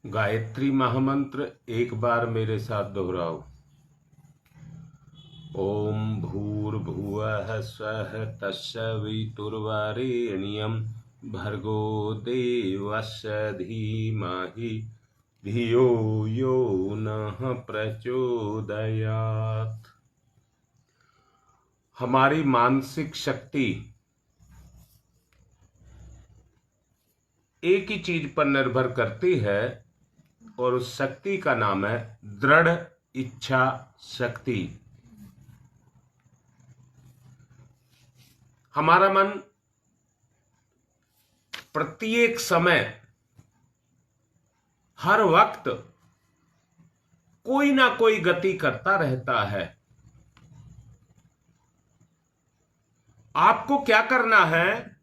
गायत्री महामंत्र एक बार मेरे साथ दोहराओ। ओम भूर्भुवः स्वः तत्सवितुर्वरेण्यं भर्गो देवस्य धीमहि धियो यो नः प्रचोदयात्। हमारी मानसिक शक्ति एक ही चीज पर निर्भर करती है और उस शक्ति का नाम है दृढ़ इच्छा शक्ति। हमारा मन प्रत्येक समय हर वक्त कोई ना कोई गति करता रहता है। आपको क्या करना है,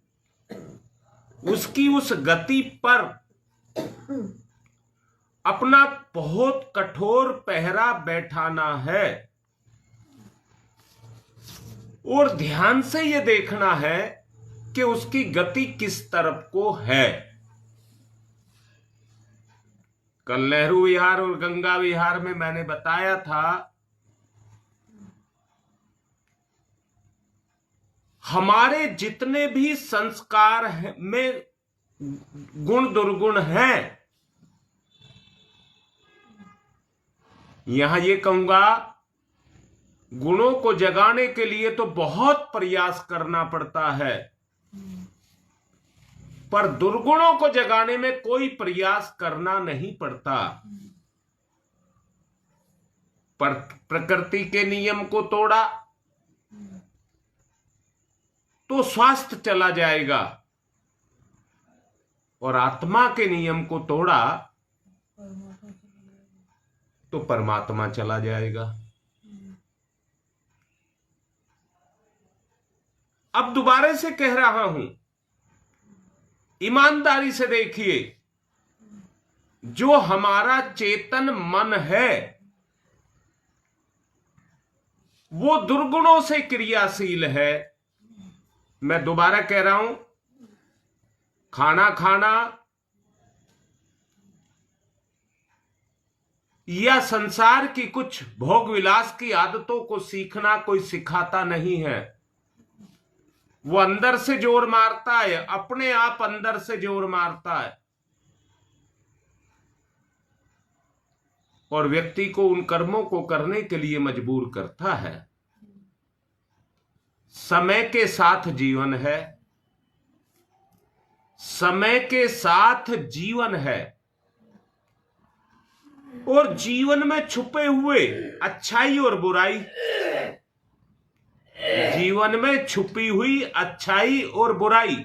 उसकी उस गति पर अपना बहुत कठोर पहरा बैठाना है और ध्यान से यह देखना है कि उसकी गति किस तरफ को है। कल नेहरू विहार और गंगा विहार में मैंने बताया था, हमारे जितने भी संस्कार में गुण दुर्गुण हैं, यहां ये कहूंगा, गुणों को जगाने के लिए तो बहुत प्रयास करना पड़ता है, पर दुर्गुणों को जगाने में कोई प्रयास करना नहीं पड़ता। पर प्रकृति के नियम को तोड़ा तो स्वास्थ्य चला जाएगा और आत्मा के नियम को तोड़ा तो परमात्मा चला जाएगा। अब दोबारा से कह रहा हूं, ईमानदारी से देखिए, जो हमारा चेतन मन है वो दुर्गुणों से क्रियाशील है। मैं दोबारा कह रहा हूं, खाना खाना या संसार की कुछ भोग विलास की आदतों को सीखना कोई सिखाता नहीं है। वो अंदर से जोर मारता है, अपने आप अंदर से जोर मारता है और व्यक्ति को उन कर्मों को करने के लिए मजबूर करता है। समय के साथ जीवन है, समय के साथ जीवन है और जीवन में छुपे हुए अच्छाई और बुराई, जीवन में छुपी हुई अच्छाई और बुराई,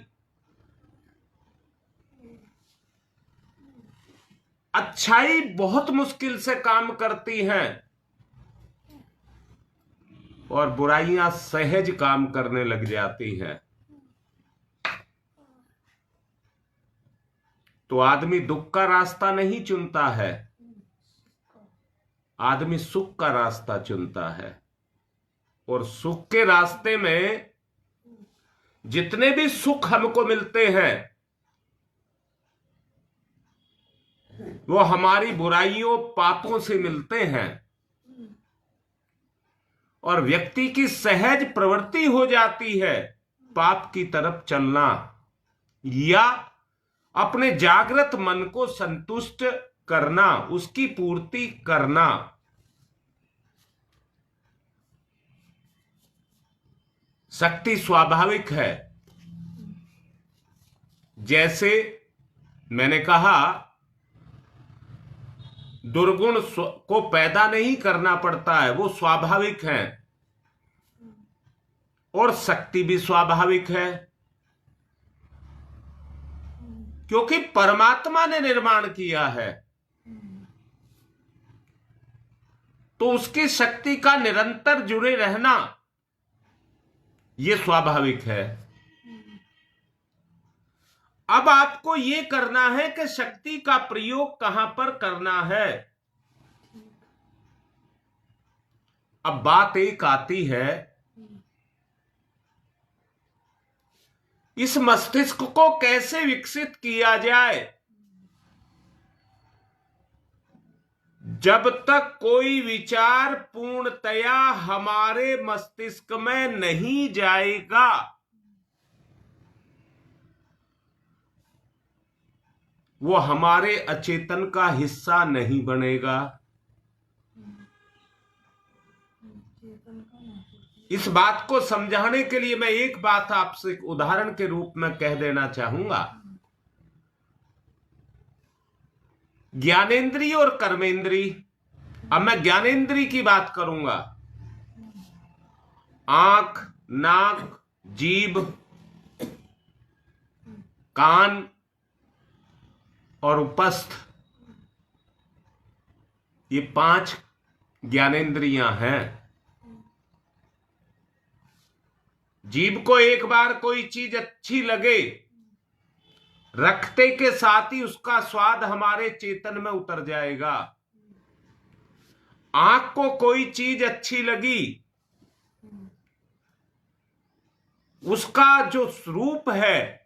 अच्छाई बहुत मुश्किल से काम करती हैं और बुराइयां सहज काम करने लग जाती हैं। तो आदमी दुख का रास्ता नहीं चुनता है, आदमी सुख का रास्ता चुनता है और सुख के रास्ते में जितने भी सुख हमको मिलते हैं वो हमारी बुराइयों पापों से मिलते हैं और व्यक्ति की सहज प्रवृत्ति हो जाती है पाप की तरफ चलना या अपने जागृत मन को संतुष्ट करना, उसकी पूर्ति करना। शक्ति स्वाभाविक है। जैसे मैंने कहा, दुर्गुण को पैदा नहीं करना पड़ता है, वो स्वाभाविक है और शक्ति भी स्वाभाविक है क्योंकि परमात्मा ने निर्माण किया है। तो उसकी शक्ति का निरंतर जुड़े रहना यह स्वाभाविक है। अब आपको यह करना है कि शक्ति का प्रयोग कहां पर करना है। अब बात एक आती है, इस मस्तिष्क को कैसे विकसित किया जाए। जब तक कोई विचार पूर्णतया हमारे मस्तिष्क में नहीं जाएगा, वो हमारे अचेतन का हिस्सा नहीं बनेगा। इस बात को समझाने के लिए मैं एक बात आपसे एक उदाहरण के रूप में कह देना चाहूंगा। ज्ञानेंद्रिय और कर्मेंद्रिय, अब मैं ज्ञानेंद्रिय की बात करूंगा। आंख, नाक, जीभ, कान और उपस्थ, ये 5 ज्ञानेंद्रियां हैं। जीभ को एक बार कोई चीज अच्छी लगे, रखते के साथ ही उसका स्वाद हमारे चेतन में उतर जाएगा। आंख को कोई चीज अच्छी लगी, उसका जो रूप है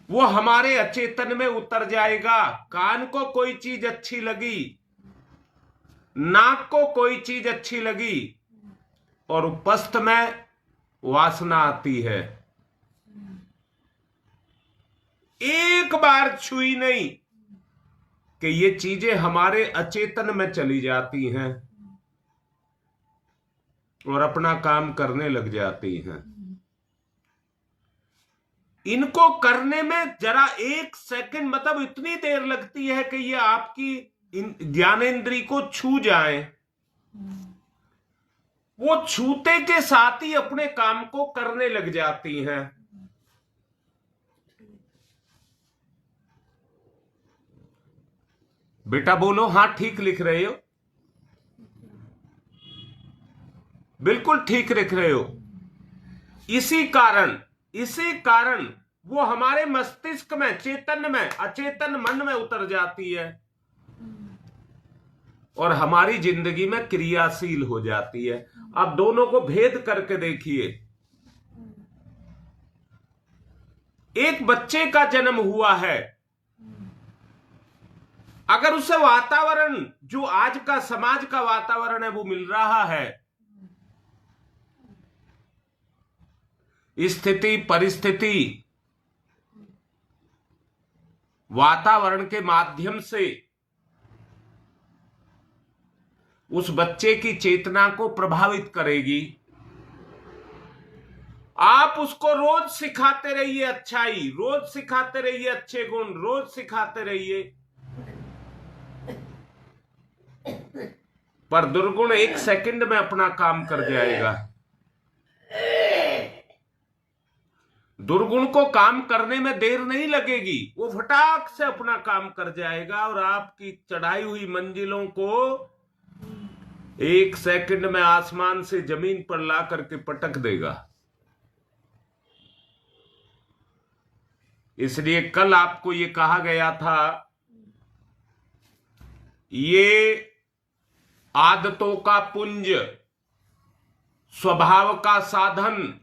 वो हमारे अचेतन में उतर जाएगा। कान को कोई चीज अच्छी लगी, नाक को कोई चीज अच्छी लगी, और उपस्थ में वासना आती है। एक बार छुई नहीं कि ये चीजें हमारे अचेतन में चली जाती हैं और अपना काम करने लग जाती हैं। इनको करने में जरा 1 सेकंड, मतलब इतनी देर लगती है कि ये आपकी ज्ञानेंद्रिय को छू जाए। वो छूते के साथ ही अपने काम को करने लग जाती हैं। बेटा बोलो, हां ठीक लिख रहे हो, बिल्कुल ठीक लिख रहे हो। इसी कारण वो हमारे मस्तिष्क में, चेतन में, अचेतन मन में उतर जाती है और हमारी जिंदगी में क्रियाशील हो जाती है। अब दोनों को भेद करके देखिए। एक बच्चे का जन्म हुआ है, अगर उसे वातावरण जो आज का समाज का वातावरण है वो मिल रहा है, स्थिति परिस्थिति वातावरण के माध्यम से उस बच्चे की चेतना को प्रभावित करेगी। आप उसको रोज सिखाते रहिए अच्छाई, रोज सिखाते रहिए अच्छे गुण, रोज सिखाते रहिए, पर दुर्गुण 1 सेकंड में अपना काम कर जाएगा। दुर्गुण को काम करने में देर नहीं लगेगी, वो फटाक से अपना काम कर जाएगा और आपकी चढ़ाई हुई मंजिलों को 1 सेकंड में आसमान से जमीन पर ला करके पटक देगा। इसलिए कल आपको ये कहा गया था, ये आदतों का पुंज, स्वभाव का साधन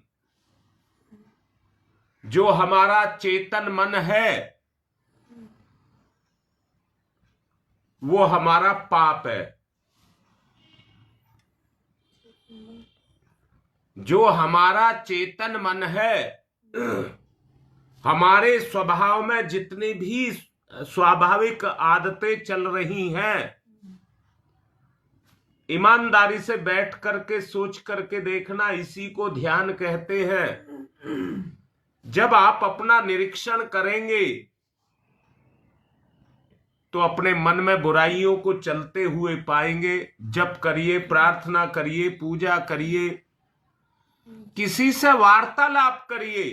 जो हमारा चेतन मन है, वो हमारा पाप है। जो हमारा चेतन मन है, हमारे स्वभाव में जितनी भी स्वाभाविक आदतें चल रही हैं, ईमानदारी से बैठ करके सोच करके देखना, इसी को ध्यान कहते हैं। जब आप अपना निरीक्षण करेंगे तो अपने मन में बुराइयों को चलते हुए पाएंगे। जप करिए, प्रार्थना करिए, पूजा करिए, किसी से वार्तालाप करिए।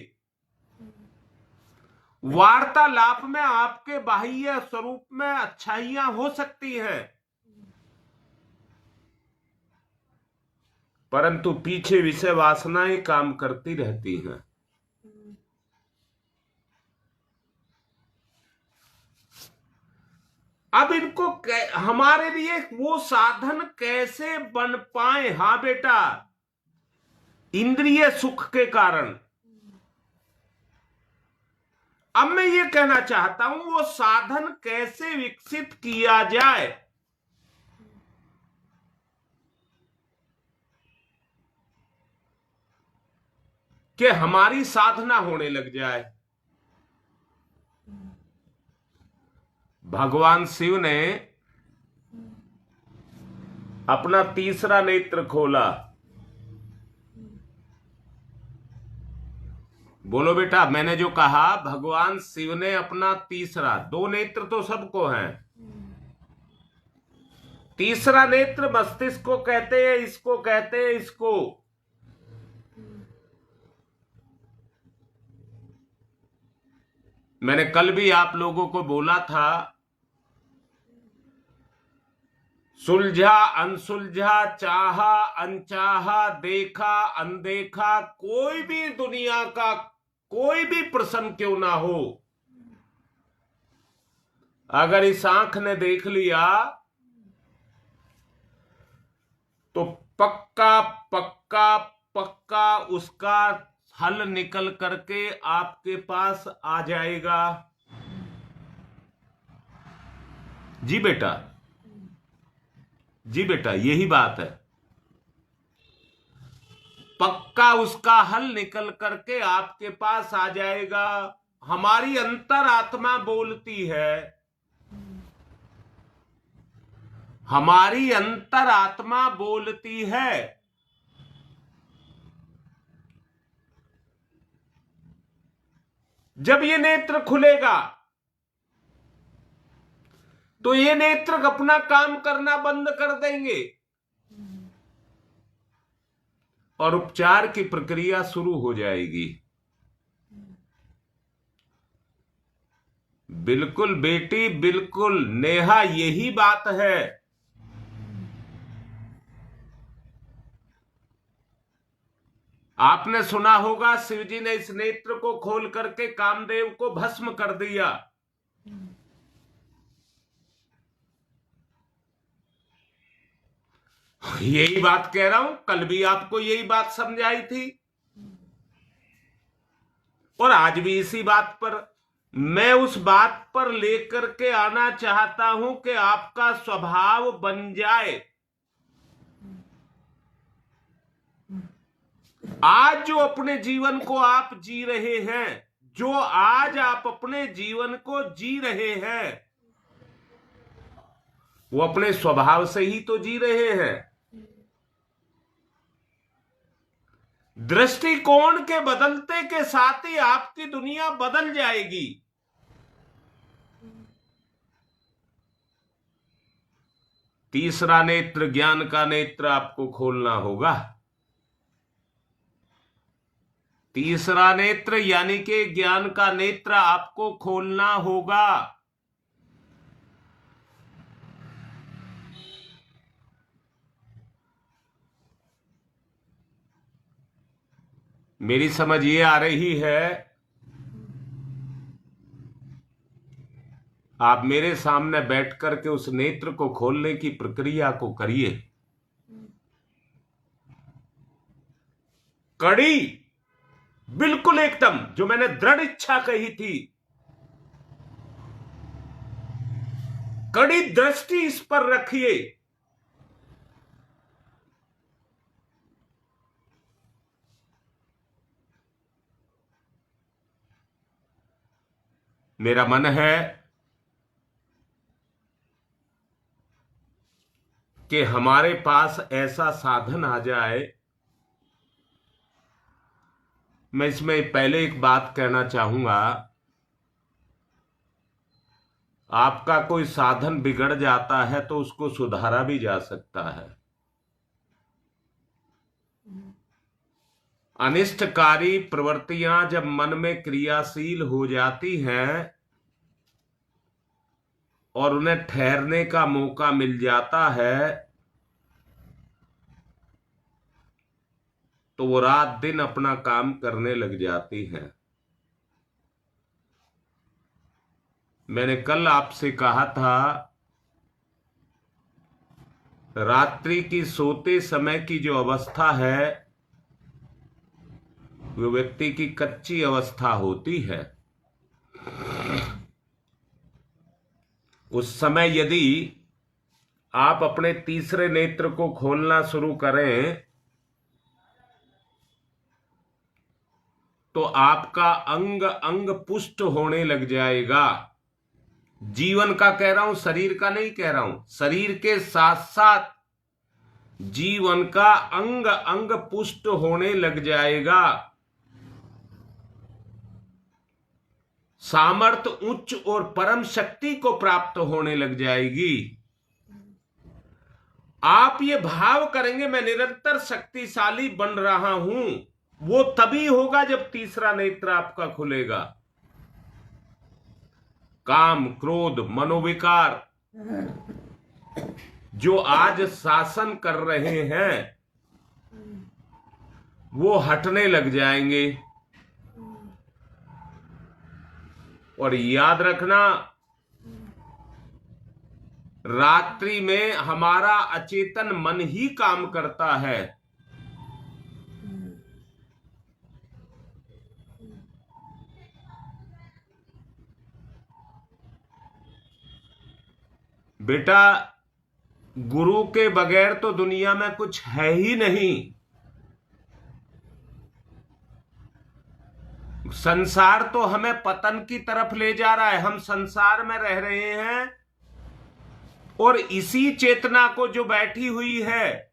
वार्तालाप में आपके बाह्य स्वरूप में अच्छाइयां हो सकती हैं, परंतु पीछे विषय वासनाएं काम करती रहती हैं। अब इनको हमारे लिए वो साधन कैसे बन पाए? हां बेटा, इंद्रिय सुख के कारण। अब मैं ये कहना चाहता हूं, वो साधन कैसे विकसित किया जाए? कि हमारी साधना होने लग जाए। भगवान शिव ने अपना तीसरा नेत्र खोला। बोलो बेटा, मैंने जो कहा, भगवान शिव ने अपना तीसरा, दो नेत्र तो सबको हैं, तीसरा नेत्र मस्तिष्क को कहते हैं, इसको कहते हैं, इसको। मैंने कल भी आप लोगों को बोला था, सुलझा अनसुलझा, चाहा अनचाहा, देखा अनदेखा, कोई भी दुनिया का कोई भी प्रश्न क्यों ना हो, अगर इस आंख ने देख लिया तो पक्का पक्का पक्का उसका हल निकल करके आपके पास आ जाएगा। जी बेटा, जी बेटा, यही बात है। पक्का उसका हल निकल करके आपके पास आ जाएगा। हमारी अंतरात्मा बोलती है, हमारी अंतरात्मा बोलती है। जब ये नेत्र खुलेगा तो ये नेत्र अपना काम करना बंद कर देंगे और उपचार की प्रक्रिया शुरू हो जाएगी। बिल्कुल बेटी, बिल्कुल नेहा, यही बात है। आपने सुना होगा, शिवजी ने इस नेत्र को खोल करके कामदेव को भस्म कर दिया। यही बात कह रहा हूं, कल भी आपको यही बात समझाई थी और आज भी इसी बात पर मैं उस बात पर लेकर के आना चाहता हूं कि आपका स्वभाव बन जाए। आज जो अपने जीवन को आप जी रहे हैं, जो आज आप अपने जीवन को जी रहे हैं, वो अपने स्वभाव से ही तो जी रहे हैं। दृष्टिकोण के बदलते के साथ ही आपकी दुनिया बदल जाएगी। तीसरा नेत्र, ज्ञान का नेत्र आपको खोलना होगा। तीसरा नेत्र यानी कि ज्ञान का नेत्र आपको खोलना होगा। मेरी समझ ये आ रही है, आप मेरे सामने बैठ करके उस नेत्र को खोलने की प्रक्रिया को करिए। कड़ी, बिल्कुल एकदम, जो मैंने दृढ़ इच्छा कही थी, कड़ी दृष्टि इस पर रखिए। मेरा मन है कि हमारे पास ऐसा साधन आ जाए। मैं इसमें पहले एक बात कहना चाहूंगा, आपका कोई साधन बिगड़ जाता है तो उसको सुधारा भी जा सकता है। अनिष्टकारी प्रवृत्तियां जब मन में क्रियाशील हो जाती हैं और उन्हें ठहरने का मौका मिल जाता है तो वो रात दिन अपना काम करने लग जाती हैं। मैंने कल आपसे कहा था, रात्रि की सोते समय की जो अवस्था है वो व्यक्ति की कच्ची अवस्था होती है। उस समय यदि आप अपने तीसरे नेत्र को खोलना शुरू करें तो आपका अंग अंग पुष्ट होने लग जाएगा। जीवन का कह रहा हूं, शरीर का नहीं कह रहा हूं। शरीर के साथ साथ जीवन का अंग अंग पुष्ट होने लग जाएगा। सामर्थ्य उच्च और परम शक्ति को प्राप्त होने लग जाएगी। आप ये भाव करेंगे मैं निरंतर शक्तिशाली बन रहा हूं, वो तभी होगा जब तीसरा नेत्र आपका खुलेगा। काम, क्रोध, मनोविकार जो आज शासन कर रहे हैं वो हटने लग जाएंगे। और याद रखना, रात्रि में हमारा अचेतन मन ही काम करता है। बेटा, गुरु के बगैर तो दुनिया में कुछ है ही नहीं। संसार तो हमें पतन की तरफ ले जा रहा है। हम संसार में रह रहे हैं और इसी चेतना को जो बैठी हुई है,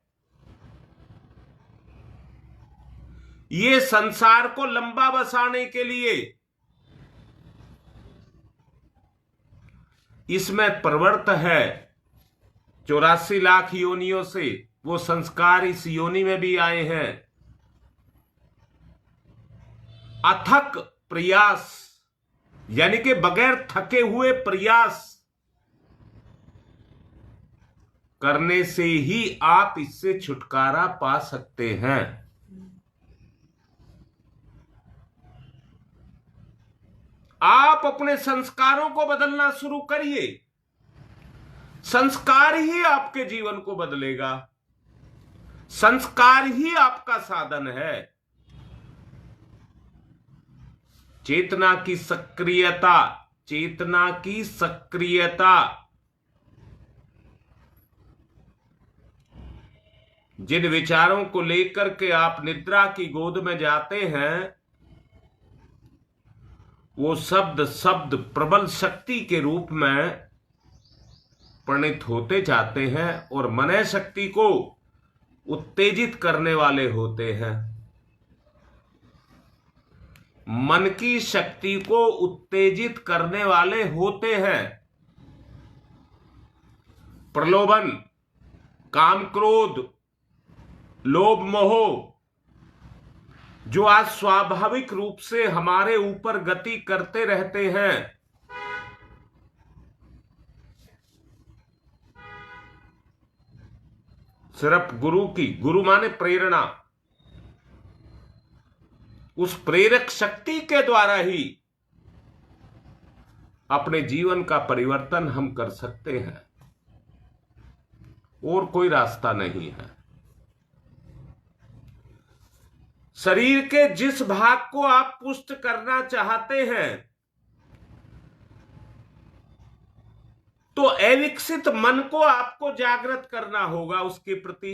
ये संसार को लंबा बसाने के लिए इसमें प्रवृत्त है। 84 लाख योनियों से वो संस्कार इस योनि में भी आए हैं। अथक प्रयास, यानी कि बगैर थके हुए प्रयास करने से ही आप इससे छुटकारा पा सकते हैं। आप अपने संस्कारों को बदलना शुरू करिए। संस्कार ही आपके जीवन को बदलेगा। संस्कार ही आपका साधन है। चेतना की सक्रियता, चेतना की सक्रियता, जिन विचारों को लेकर के आप निद्रा की गोद में जाते हैं, वो शब्द प्रबल शक्ति के रूप में परिणित होते जाते हैं और मनः शक्ति को उत्तेजित करने वाले होते हैं। मन की शक्ति को उत्तेजित करने वाले होते हैं। प्रलोभन, काम, क्रोध, लोभ, मोह जो आज स्वाभाविक रूप से हमारे ऊपर गति करते रहते हैं, सिर्फ गुरु माने प्रेरणा, उस प्रेरक शक्ति के द्वारा ही अपने जीवन का परिवर्तन हम कर सकते हैं। और कोई रास्ता नहीं है। शरीर के जिस भाग को आप पुष्ट करना चाहते हैं, तो अविकसित मन को आपको जागृत करना होगा उसके प्रति।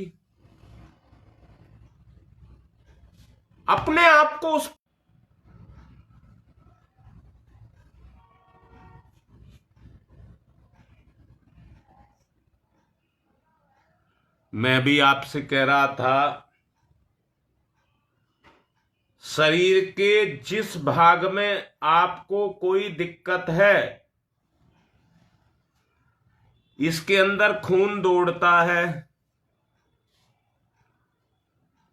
अपने आप को उस मैं भी आपसे कह रहा था, शरीर के जिस भाग में आपको कोई दिक्कत है, इसके अंदर खून दौड़ता है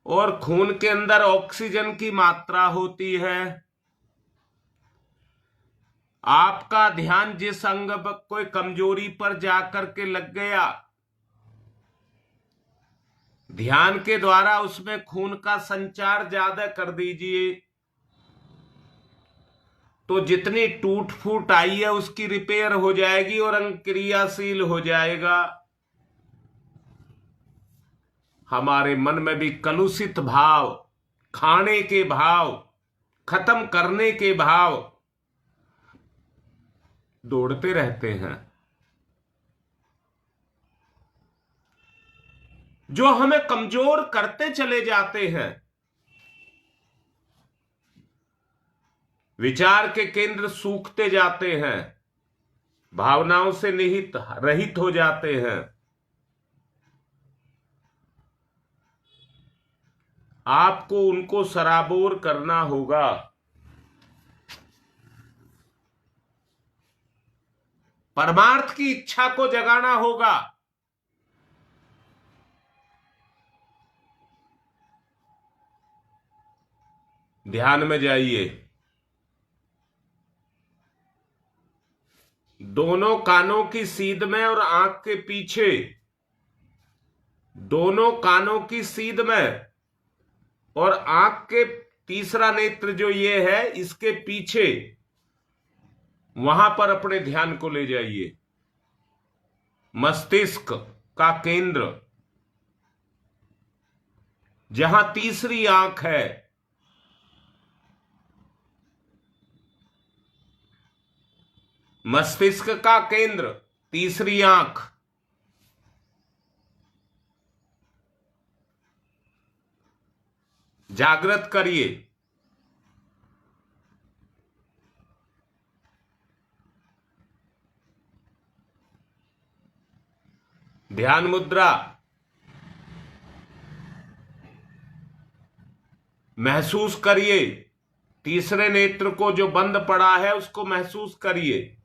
और खून के अंदर ऑक्सीजन की मात्रा होती है। आपका ध्यान जिस अंग पर कोई कमजोरी पर जाकर के लग गया, ध्यान के द्वारा उसमें खून का संचार ज्यादा कर दीजिए, तो जितनी टूट फूट आई है उसकी रिपेयर हो जाएगी और अंग क्रियाशील हो जाएगा। हमारे मन में भी कलुषित भाव, खाने के भाव, खत्म करने के भाव दौड़ते रहते हैं, जो हमें कमजोर करते चले जाते हैं। विचार के केंद्र सूखते जाते हैं, भावनाओं से निहित रहित हो जाते हैं। आपको उनको सराबोर करना होगा। परमार्थ की इच्छा को जगाना होगा। ध्यान में जाइए। दोनों कानों की सीध में और आंख के पीछे, दोनों कानों की सीध में और आंख के तीसरा नेत्र जो ये है इसके पीछे, वहां पर अपने ध्यान को ले जाइए। मस्तिष्क का केंद्र, जहां तीसरी आंख है, मस्तिष्क का केंद्र, तीसरी आंख। जागृत करिए। ध्यान मुद्रा। महसूस करिए तीसरे नेत्र को जो बंद पड़ा है उसको महसूस करिए।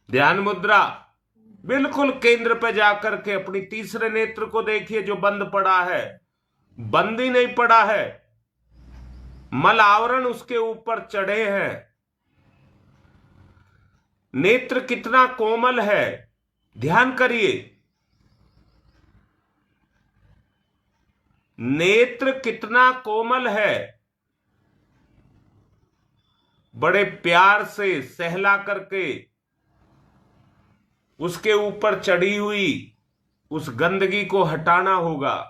ध्यान मुद्रा। बिल्कुल केंद्र पे जाकर के अपनी तीसरे नेत्र को देखिए जो बंद पड़ा है। बंद ही नहीं पड़ा है, मल आवरण उसके ऊपर चढ़े हैं। नेत्र कितना कोमल है, ध्यान करिए। नेत्र कितना कोमल है। बड़े प्यार से सहला करके उसके ऊपर चढ़ी हुई उस गंदगी को हटाना होगा।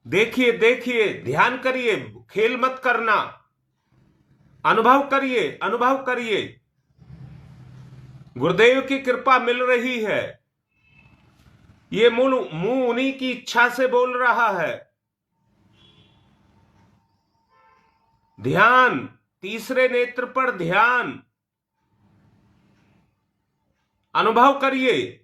देखिए देखिए, ध्यान करिए, खेल मत करना। अनुभव करिए, अनुभव करिए। गुरुदेव की कृपा मिल रही है। ये मुंह उन्हीं की इच्छा से बोल रहा है। ध्यान, तीसरे नेत्र पर ध्यान। अनुभव करिए।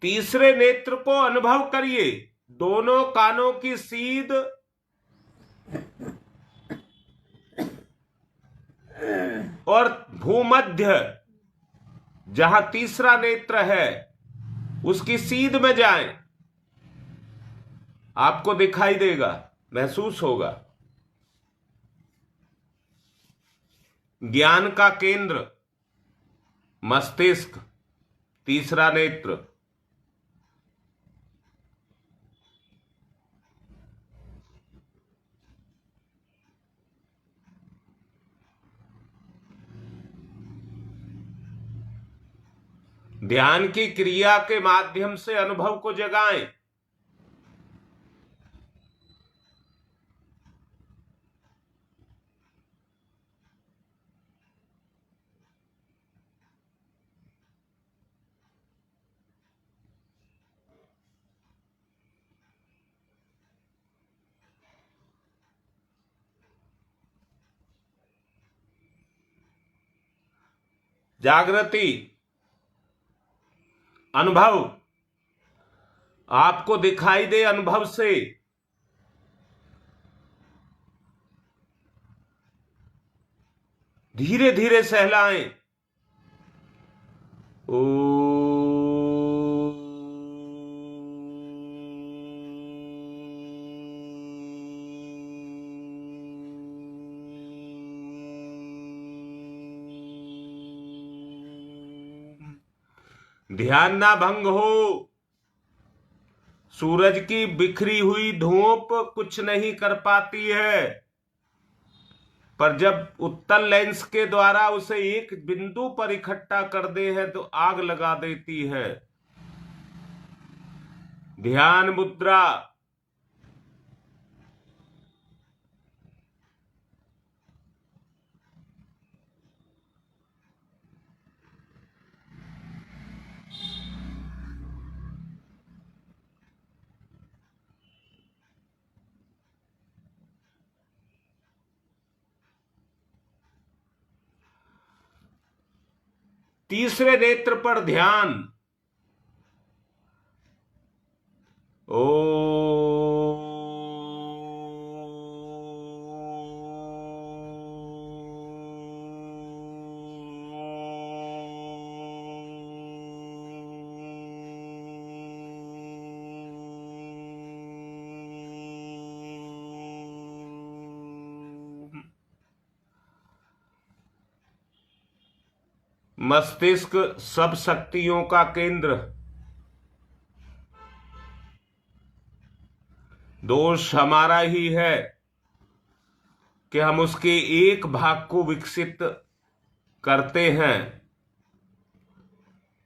तीसरे नेत्र को अनुभव करिए। दोनों कानों की सीध और भूमध्य, जहां तीसरा नेत्र है उसकी सीध में जाएं। आपको दिखाई देगा, महसूस होगा। ज्ञान का केंद्र, मस्तिष्क, तीसरा नेत्र। ध्यान की क्रिया के माध्यम से अनुभव को जगाएं। जागृति, अनुभव आपको दिखाई दे। अनुभव से धीरे धीरे सहलाएं। ओ, ध्यान ना भंग हो। सूरज की बिखरी हुई धूप कुछ नहीं कर पाती है, पर जब उत्तल लेंस के द्वारा उसे एक बिंदु पर इकट्ठा कर दे है तो आग लगा देती है। ध्यान मुद्रा। तीसरे नेत्र पर ध्यान। ओ मस्तिष्क सब शक्तियों का केंद्र। दोष हमारा ही है कि हम उसके एक भाग को विकसित करते हैं,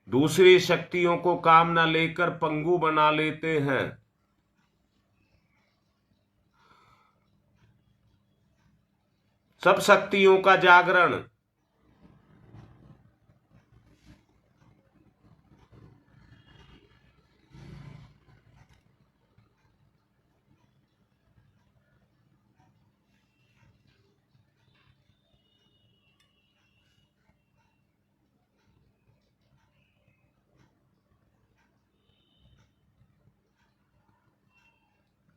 दूसरी शक्तियों को काम न लेकर पंगु बना लेते हैं। सब शक्तियों का जागरण।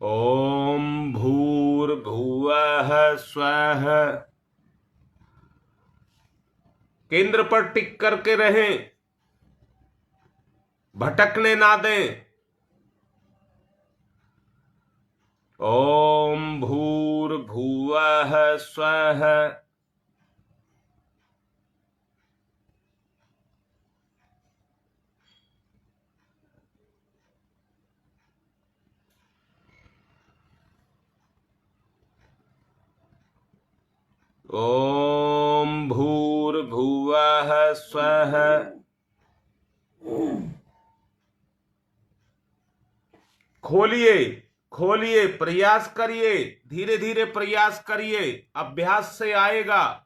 ओम भूर्भुवः स्वः। केंद्र पर टिक करके रहें, भटकने ना दें। ओम भूर्भुवः स्वः। ओम भूर्भुवः स्वः। खोलिए खोलिए, प्रयास करिए, धीरे धीरे प्रयास करिए, अभ्यास से आएगा।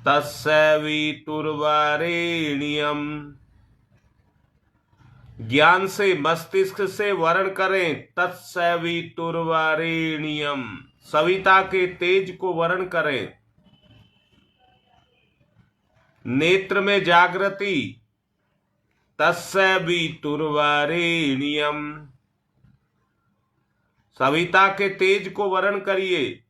तत्सवितुर्वरेण्यम। ज्ञान से, मस्तिष्क से वर्ण करें तत्सवितुर्वरेण्यम। सविता के तेज को वर्ण करें। नेत्र में जागृति तत्सवितुर्वरेण्यम। सविता के तेज को वर्ण करिए।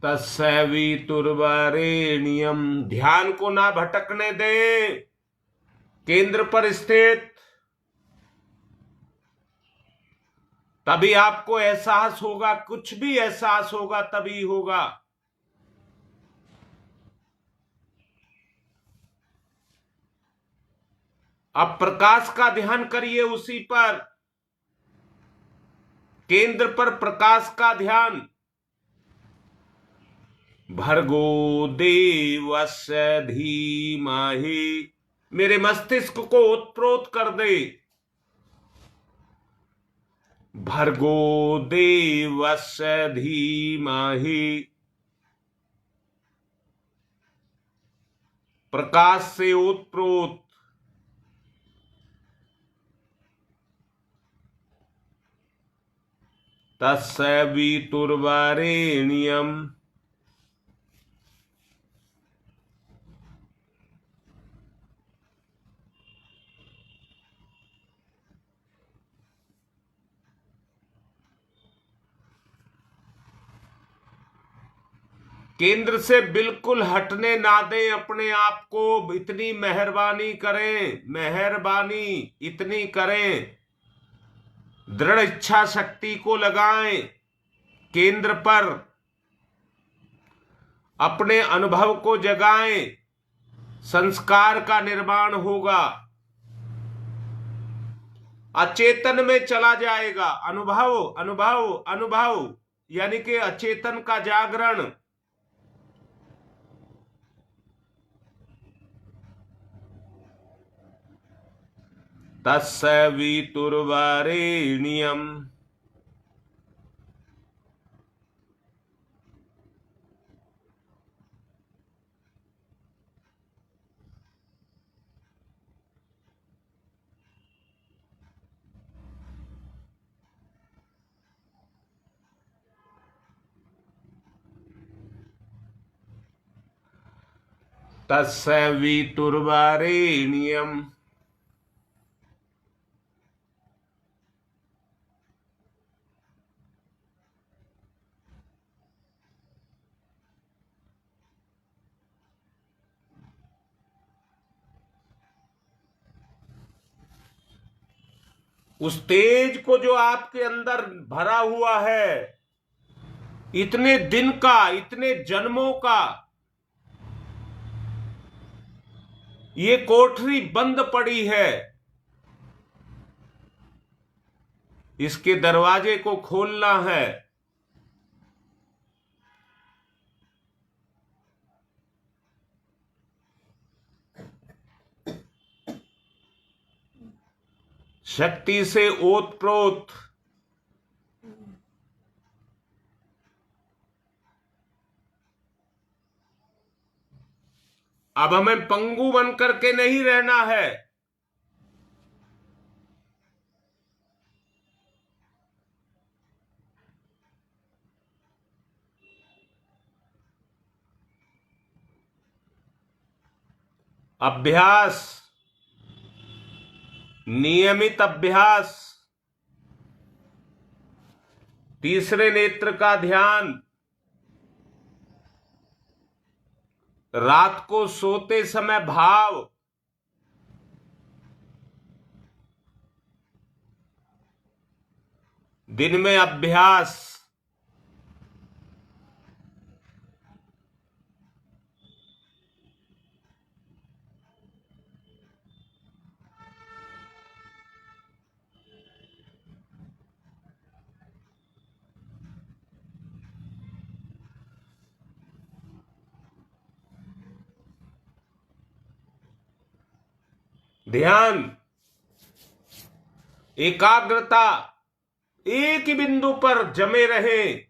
तत्सवितुर्वरेण्यम। ध्यान को ना भटकने दें, केंद्र पर स्थित। तभी आपको एहसास होगा, कुछ भी एहसास होगा तभी होगा। अब प्रकाश का ध्यान करिए, उसी पर, केंद्र पर प्रकाश का ध्यान। भर्गो देवस्य धीमहि। मेरे मस्तिष्क को ओतप्रोत कर दे। भर्गो देवस्य धीमहि। प्रकाश से ओतप्रोत। तत्सवितुर्वरेण्यम। केंद्र से बिल्कुल हटने ना दें अपने आप को। इतनी मेहरबानी करें, मेहरबानी इतनी करें। दृढ़ इच्छा शक्ति को लगाएं केंद्र पर, अपने अनुभव को जगाएं, संस्कार का निर्माण होगा। अचेतन में चला जाएगा अनुभव, अनुभव, अनुभव, यानी कि अचेतन का जागरण। तस्य वितुर्वरेण्यम् तस्य वितुर्वरेण्यम् उस तेज को जो आपके अंदर भरा हुआ है, इतने दिन का, इतने जन्मों का, ये कोठरी बंद पड़ी है, इसके दरवाजे को खोलना है। शक्ति से ओतप्रोत अब हमें पंगु बन करके नहीं रहना है। अभ्यास, नियमित अभ्यास, तीसरे नेत्र का ध्यान, रात को सोते समय भाव, दिन में अभ्यास। ध्यान, एकाग्रता एक ही बिंदु पर जमे रहे।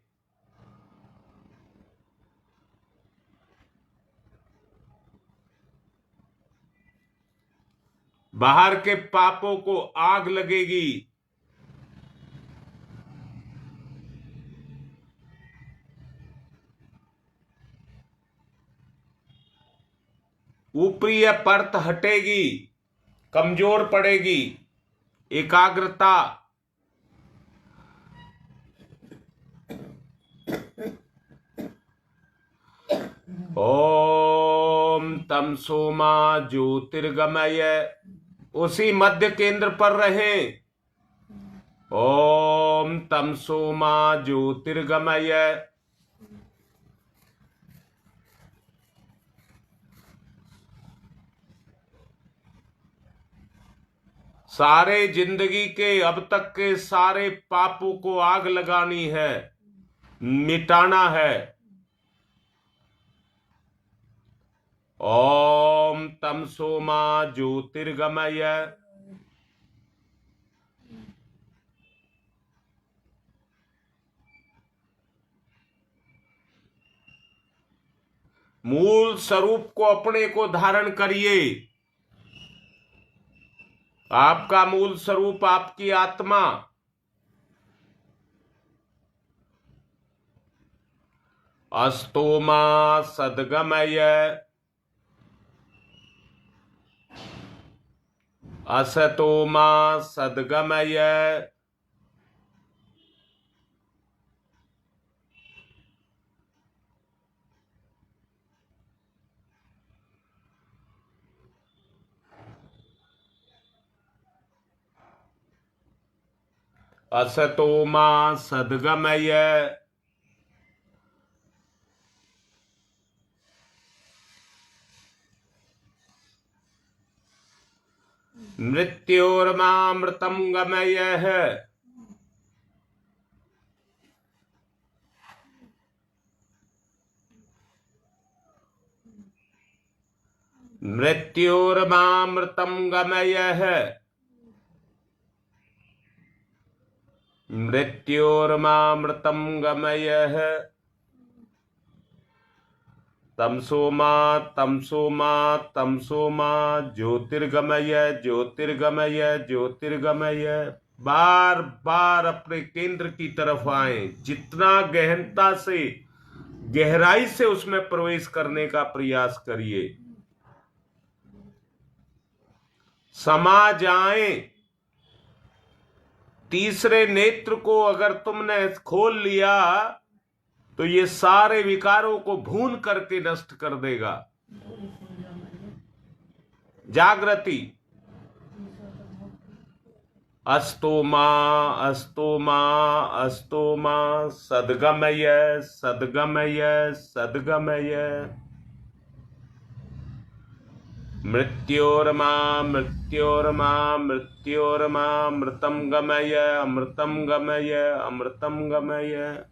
बाहर के पापों को आग लगेगी। ऊपरी परत हटेगी, कमजोर पड़ेगी। एकाग्रता, ओम तम सोमा ज्योतिर्गमय, उसी मध्य केंद्र पर रहें। ओम तम सोमा ज्योतिर्गमय। सारे जिंदगी के अब तक के सारे पापों को आग लगानी है, मिटाना है। ओम तम सोमा ज्योतिर्गमय। मूल स्वरूप को अपने को धारण करिए। आपका मूल स्वरूप आपकी आत्मा। अस्तोमा सद्गमय, असतोमा सद्गमय। असतो मा सद्गमय। मृत्योर्मामृतं गमय। मृत्योर्मामृतं गमय। मृत्योर्मामृतं गमय। तमसो मा तमसो मा तमसो मा ज्योतिर्गमय ज्योतिर्गमय ज्योतिर्गमय। बार बार अपने केंद्र की तरफ आए, जितना गहनता से गहराई से उसमें प्रवेश करने का प्रयास करिए। समा जाए। तीसरे नेत्र को अगर तुमने खोल लिया तो ये सारे विकारों को भून करके नष्ट कर देगा। जागृति। अस्तोमा अस्तोमा अस्तोमा सद्गमय सद्गमय सद्गमय। मृत्योर्मा मृत्योर्मा मृत्योर्मा अमृतं गमय अमृतं गमय अमृतं गमय।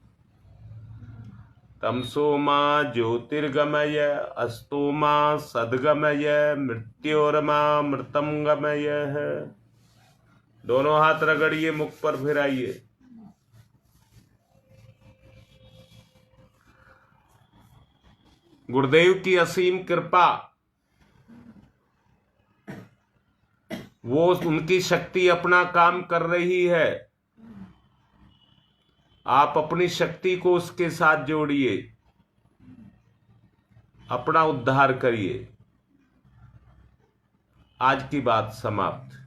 तमसो मा ज्योतिर्गमय अस्तो मा सद्गमय मृत्योर्मा अमृतं गमय। दोनों हाथ रगड़िए, मुख पर फिराइए। गुरुदेव की असीम कृपा, वो उनकी शक्ति अपना काम कर रही है। आप अपनी शक्ति को उसके साथ जोड़िए, अपना उद्धार करिए। आज की बात समाप्त।